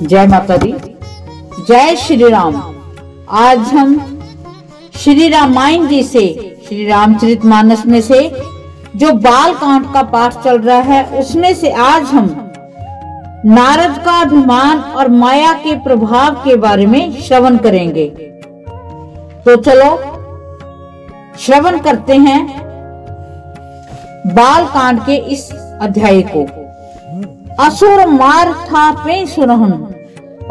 जय माता दी, जय श्री राम। आज हम श्री रामायण जी से, श्री रामचरितमानस में से जो बाल कांड का पाठ चल रहा है उसमें से आज हम नारद का अभिमान और माया के प्रभाव के बारे में श्रवण करेंगे। तो चलो श्रवण करते हैं बाल कांड के इस अध्याय को। असुर मार था पे सुनहन,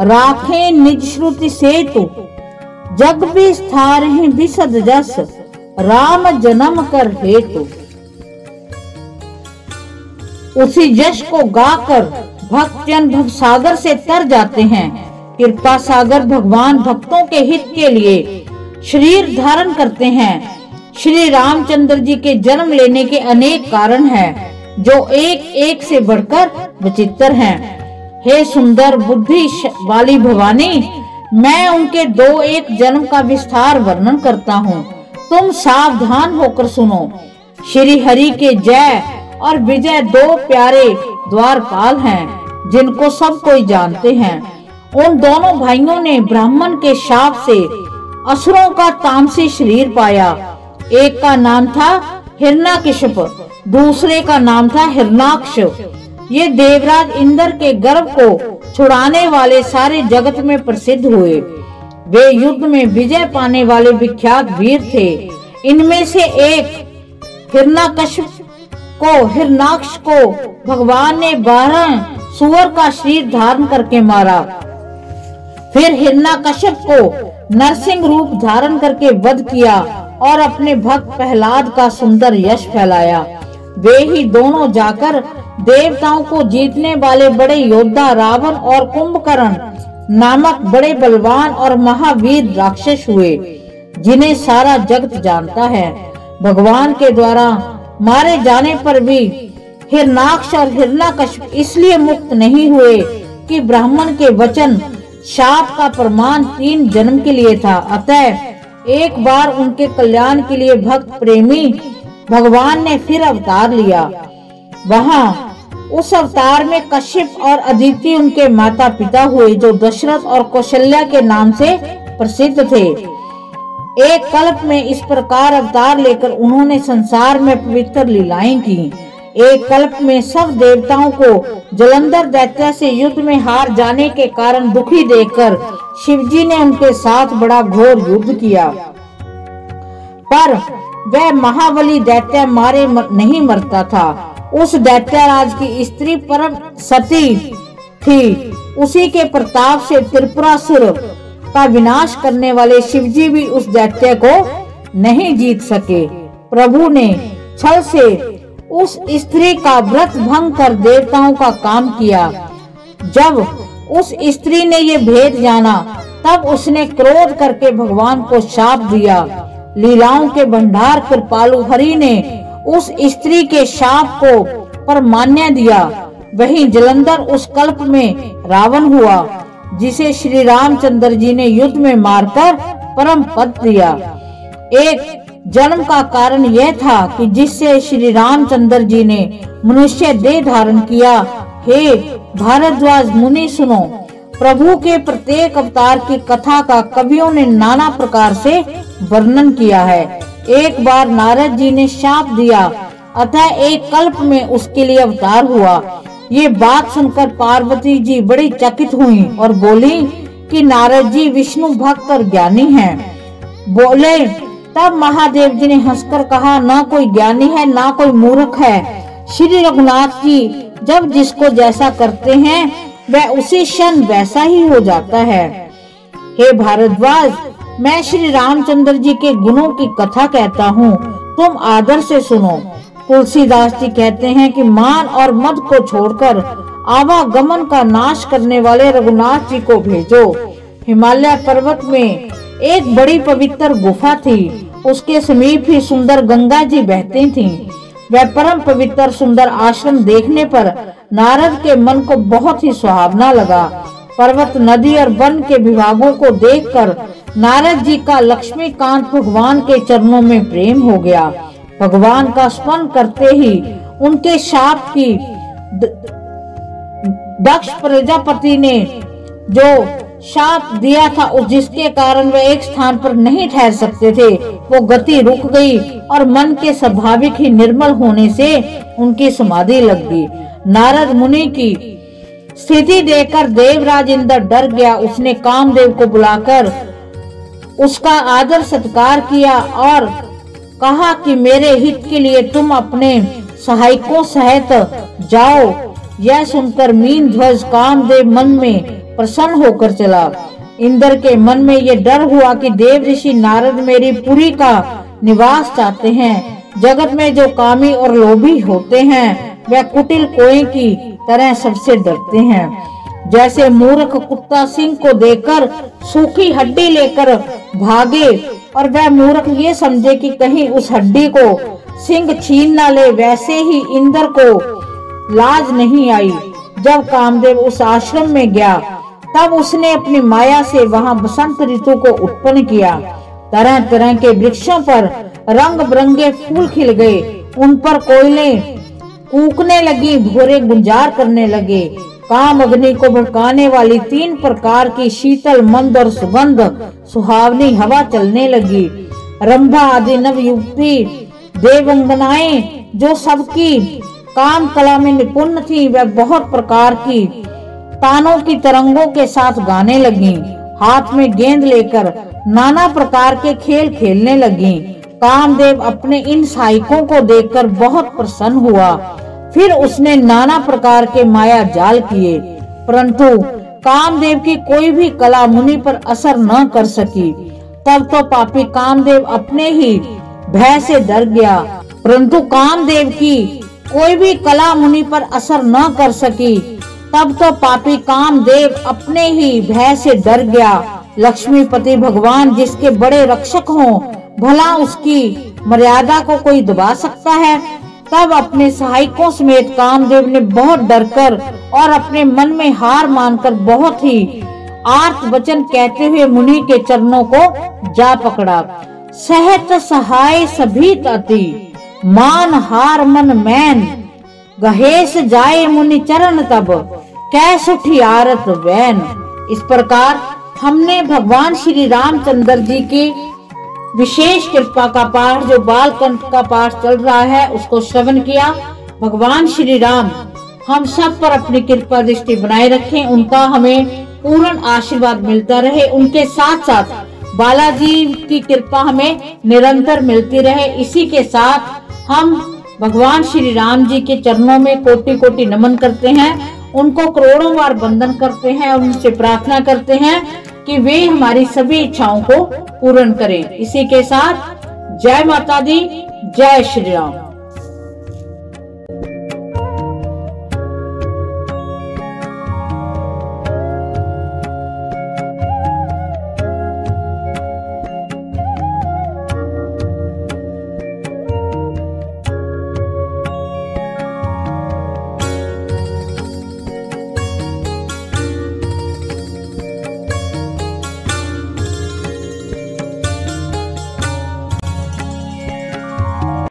राखे निज श्रुति से तो जग विस्तार है विशद जस, राम जन्म कर हेतु। उसी यश को गाकर भक्तजन भवसागर से तर जाते हैं। कृपा सागर भगवान भक्तों के हित के लिए शरीर धारण करते हैं। श्री रामचंद्र जी के जन्म लेने के अनेक कारण हैं, जो एक एक से बढ़कर विचित्र हैं। हे सुंदर बुद्धि वाली भवानी, मैं उनके दो एक जन्म का विस्तार वर्णन करता हूँ, तुम सावधान होकर सुनो। श्री हरि के जय और विजय दो प्यारे द्वारपाल हैं, जिनको सब कोई जानते हैं। उन दोनों भाइयों ने ब्राह्मण के शाप से असुरों का तामसी शरीर पाया। एक का नाम था हिरण्यकशिप, दूसरे का नाम था हिरण्याक्ष। ये देवराज इंद्र के गर्भ को छुड़ाने वाले सारे जगत में प्रसिद्ध हुए। वे युद्ध में विजय पाने वाले विख्यात वीर थे। इनमें से एक हिरण्याक्ष को भगवान ने 12 सुअर का शरीर धारण करके मारा। फिर हिरण्याकशिप को नरसिंह रूप धारण करके वध किया और अपने भक्त प्रहलाद का सुंदर यश फैलाया। वे ही दोनों जाकर देवताओं को जीतने वाले बड़े योद्धा रावण और कुंभकर्ण नामक बड़े बलवान और महावीर राक्षस हुए, जिन्हें सारा जगत जानता है। भगवान के द्वारा मारे जाने पर भी हिरण्याक्ष और हिरण्याकशिप इसलिए मुक्त नहीं हुए कि ब्राह्मण के वचन शाप का प्रमाण 3 जन्म के लिए था। अतः एक बार उनके कल्याण के लिए भक्त प्रेमी भगवान ने फिर अवतार लिया। वहां उस अवतार में कश्यप और अदिति उनके माता पिता हुए, जो दशरथ और कौशल्या के नाम से प्रसिद्ध थे। एक कल्प में इस प्रकार अवतार लेकर उन्होंने संसार में पवित्र लीलाएं की। एक कल्प में सब देवताओं को जलंधर दैत्य से युद्ध में हार जाने के कारण दुखी देखकर शिवजी ने उनके साथ बड़ा घोर युद्ध किया, पर वह महाबली दैत्य मारे नहीं मरता था। उस दैत्यराज की स्त्री परम सती थी। उसी के प्रताप से त्रिपुरासुर का विनाश करने वाले शिवजी भी उस दैत्य को नहीं जीत सके। प्रभु ने छल से उस स्त्री का व्रत भंग कर देवताओं का काम किया। जब उस स्त्री ने ये भेद जाना, तब उसने क्रोध करके भगवान को शाप दिया। लीलाओं के भंडार कृपालु हरि ने उस स्त्री के शाप को पर मान्य दिया। वहीं जलंधर उस कल्प में रावण हुआ, जिसे श्री रामचंद्र जी ने युद्ध में मारकर परम पद दिया। एक जन्म का कारण यह था कि जिससे श्री रामचंद्र जी ने मनुष्य देह धारण किया। हे भारद्वाज मुनि सुनो, प्रभु के प्रत्येक अवतार की कथा का कवियों ने नाना प्रकार से वर्णन किया है। एक बार नारद जी ने शाप दिया, अतः एक कल्प में उसके लिए अवतार हुआ। ये बात सुनकर पार्वती जी बड़ी चकित हुई और बोली कि नारद जी विष्णु भक्त और ज्ञानी हैं। बोले तब महादेव जी ने हंसकर कहा, न कोई ज्ञानी है न कोई मूर्ख है। श्री रघुनाथ जी जब जिसको जैसा करते हैं वह उसी क्षण वैसा ही हो जाता है। हे भारद्वाज, मैं श्री रामचंद्र जी के गुणों की कथा कहता हूँ, तुम आदर से सुनो। तुलसीदास जी कहते हैं कि मान और मद को छोड़कर आवागमन का नाश करने वाले रघुनाथ जी को भेजो। हिमालय पर्वत में एक बड़ी पवित्र गुफा थी। उसके समीप ही सुंदर गंगा जी बहती थीं। वह परम पवित्र सुंदर आश्रम देखने पर नारद के मन को बहुत ही सुहावना लगा। पर्वत, नदी और वन के विभागों को देखकर नारद जी का लक्ष्मीकांत भगवान के चरणों में प्रेम हो गया। भगवान का स्मरण करते ही उनके शाप की दक्ष प्रजापति ने जो शाप दिया था और जिसके कारण वे एक स्थान पर नहीं ठहर सकते थे, वो गति रुक गई और मन के स्वाभाविक ही निर्मल होने से उनकी समाधि लग गई। नारद मुनि की स्थिति देखकर देवराज इंद्र डर गया। उसने कामदेव को बुलाकर उसका आदर सत्कार किया और कहा कि मेरे हित के लिए तुम अपने सहायकों सहित जाओ। यह सुनकर मीन ध्वज कामदेव मन में प्रसन्न होकर चला। इंद्र के मन में यह डर हुआ कि देव ऋषि नारद मेरी पुरी का निवास चाहते हैं। जगत में जो कामी और लोभी होते हैं वह कुटिल कोए की तरह सबसे डरते हैं। जैसे मूर्ख कुत्ता सिंह को देखकर सूखी हड्डी लेकर भागे और वह मूर्ख ये समझे कि कहीं उस हड्डी को सिंह छीन न ले, वैसे ही इंद्र को लाज नहीं आई। जब कामदेव उस आश्रम में गया तब उसने अपनी माया से वहां बसंत ऋतु को उत्पन्न किया। तरह तरह के वृक्षों पर रंग बिरंगे फूल खिल गए, उन पर कोयलें कूकने लगी, भोरे गुंजार करने लगे। काम अग्नि को भड़काने वाली 3 प्रकार की शीतल मंद और सुगंध सुहावनी हवा चलने लगी। रंभा आदि नव युवती देवंगनाएं जो सबकी काम कला में निपुण थी, वह बहुत प्रकार की तानों की तरंगों के साथ गाने लगी। हाथ में गेंद लेकर नाना प्रकार के खेल खेलने लगी। कामदेव अपने इन सहायकों को देखकर बहुत प्रसन्न हुआ। फिर उसने नाना प्रकार के माया जाल किए, परंतु कामदेव की कोई भी कला मुनि पर असर न कर सकी। तब तो पापी कामदेव अपने ही भय से डर गया। परंतु कामदेव की कोई भी कला मुनि पर असर न कर सकी। तब तो पापी कामदेव अपने ही भय से डर गया। लक्ष्मीपति भगवान जिसके बड़े रक्षक हों, भला उसकी मर्यादा को कोई दबा सकता है। तब अपने सहायकों समेत कामदेव ने बहुत डरकर और अपने मन में हार मानकर बहुत ही आर्त वचन कहते हुए मुनि के चरणों को जा पकड़ा। सहत सहाय सभी ताती, मान हार मन मैन, गहेश जाए मुनि चरण तब, कैस उठी आरत वैन। इस प्रकार हमने भगवान श्री रामचंद्र जी की विशेष कृपा का पाठ, जो बालकंठ का पाठ चल रहा है, उसको श्रवण किया। भगवान श्री राम हम सब पर अपनी कृपा दृष्टि बनाए रखें, उनका हमें पूर्ण आशीर्वाद मिलता रहे। उनके साथ साथ बालाजी की कृपा हमें निरंतर मिलती रहे। इसी के साथ हम भगवान श्री राम जी के चरणों में कोटि कोटि नमन करते हैं, उनको करोड़ों बार वंदन करते हैं और उनसे प्रार्थना करते हैं कि वे हमारी सभी इच्छाओं को पूर्ण करें। इसी के साथ जय माता दी, जय श्री राम।